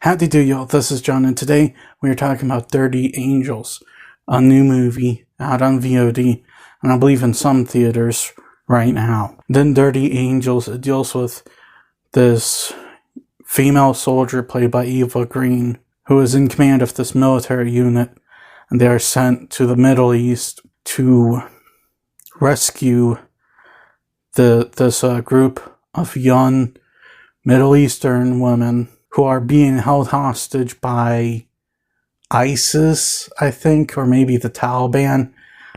Howdy do y'all, this is John, and today we are talking about Dirty Angels, a new movie out on VOD, and I believe in some theaters right now. Then Dirty Angels, it deals with this female soldier played by Eva Green, who is in command of this military unit, and they are sent to the Middle East to rescue this group of young Middle Eastern women who are being held hostage by ISIS, I think, or maybe the Taliban.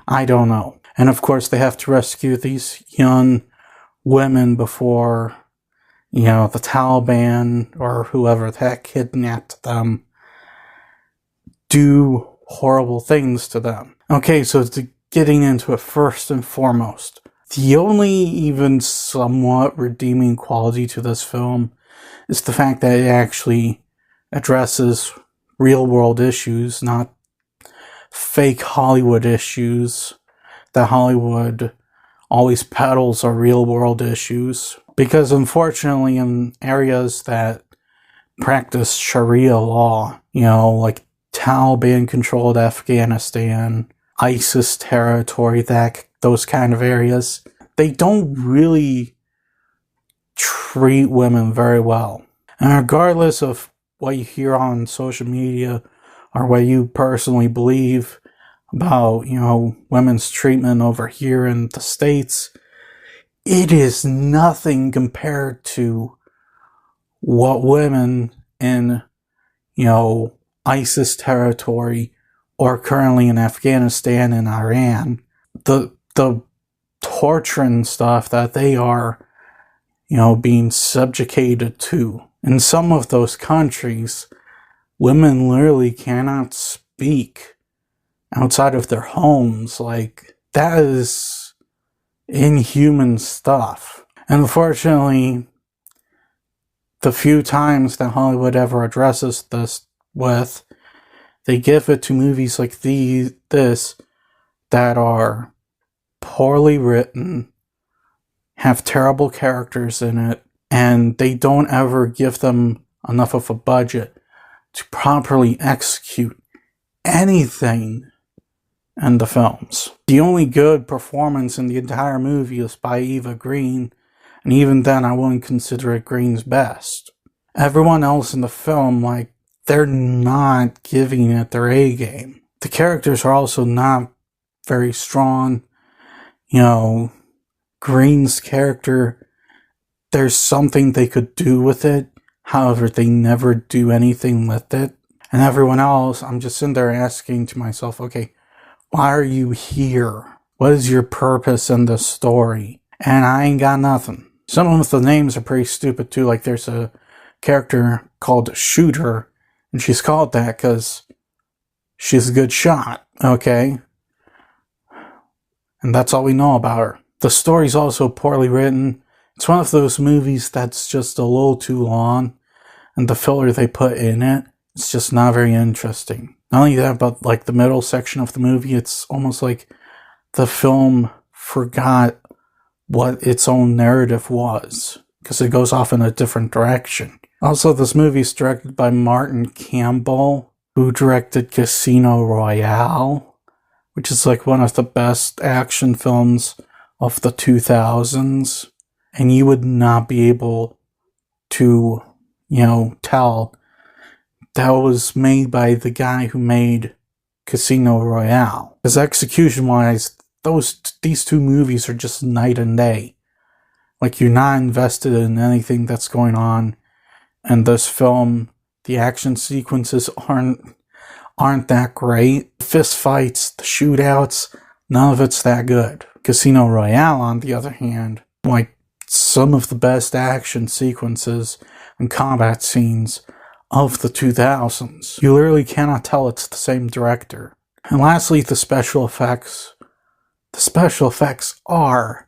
I don't know. And of course, they have to rescue these young women before, the Taliban or whoever the heck kidnapped them do horrible things to them. Okay, so getting into it first and foremost, the only even somewhat redeeming quality to this film is the fact that it actually addresses real-world issues, not fake Hollywood issues that Hollywood always peddles are real-world issues. Because unfortunately, in areas that practice Sharia law, like Taliban-controlled Afghanistan, ISIS territory, those kind of areas, they don't really treat women very well. And regardless of what you hear on social media or what you personally believe about, women's treatment over here in the States, it is nothing compared to what women in, ISIS territory or currently in Afghanistan and Iran, the torture and stuff that they are, being subjugated to. In some of those countries, women literally cannot speak outside of their homes. Like, that is inhuman stuff. And unfortunately, the few times that Hollywood ever addresses this with, they give it to movies like this that are poorly written, have terrible characters in it, and they don't ever give them enough of a budget to properly execute anything in the films. The only good performance in the entire movie is by Eva Green, and even then I wouldn't consider it Green's best. Everyone else in the film, they're not giving it their A game. The characters are also not very strong. Green's character, there's something they could do with it. However, they never do anything with it. And everyone else, I'm just sitting there asking to myself, okay, why are you here? What is your purpose in this story? And I ain't got nothing. Some of the names are pretty stupid too. Like, there's a character called Shooter, and she's called that because she's a good shot, okay? And that's all we know about her. The story's also poorly written. It's one of those movies that's just a little too long, and the filler they put in it, it's just not very interesting. Not only that, but the middle section of the movie, it's almost like the film forgot what its own narrative was, because it goes off in a different direction. Also, this movie is directed by Martin Campbell, who directed Casino Royale, which is one of the best action films of the 2000s. And you would not be able to, tell that was made by the guy who made Casino Royale. Because execution-wise, these two movies are just night and day. You're not invested in anything that's going on in this film. The action sequences aren't that great. The fist fights, the shootouts, none of it's that good. Casino Royale, on the other hand, some of the best action sequences and combat scenes of the 2000s. You literally cannot tell it's the same director. And lastly, the special effects. The special effects are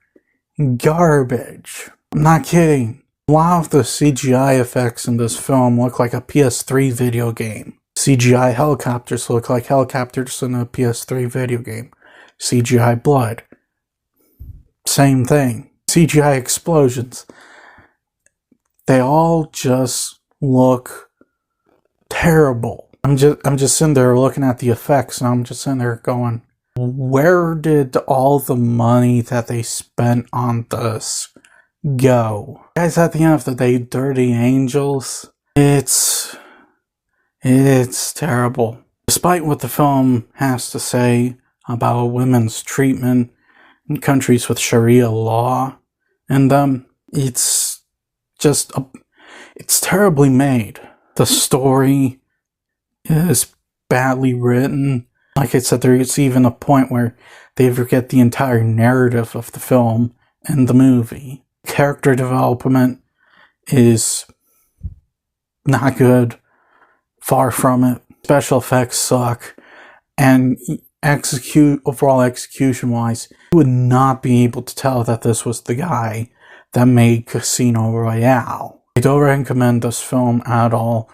garbage. I'm not kidding. A lot of the CGI effects in this film look like a PS3 video game. CGI helicopters look like helicopters in a PS3 video game. CGI blood. Same thing. CGI explosions. They all just look terrible. I'm just sitting there looking at the effects, and I'm just sitting there going, where did all the money that they spent on this go? Guys, at the end of the day, Dirty Angels, it's terrible. Despite what the film has to say about women's treatment in countries with Sharia law in them, it's terribly made. The story is badly written. Like I said, there's even a point where they forget the entire narrative of the film and the movie. Character development is not good. Far from it. Special effects suck. And overall execution-wise, you would not be able to tell that this was the guy that made Casino Royale. I don't recommend this film at all.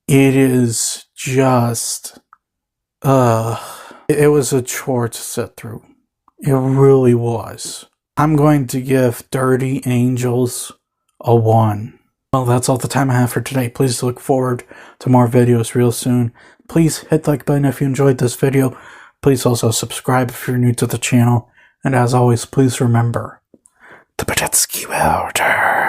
It is just... it was a chore to sit through. It really was. I'm going to give Dirty Angels a 1. Well, that's all the time I have for today. Please look forward to more videos real soon. Please hit the like button if you enjoyed this video. Please also subscribe if you're new to the channel. And as always, please remember, the Petetsky Welder.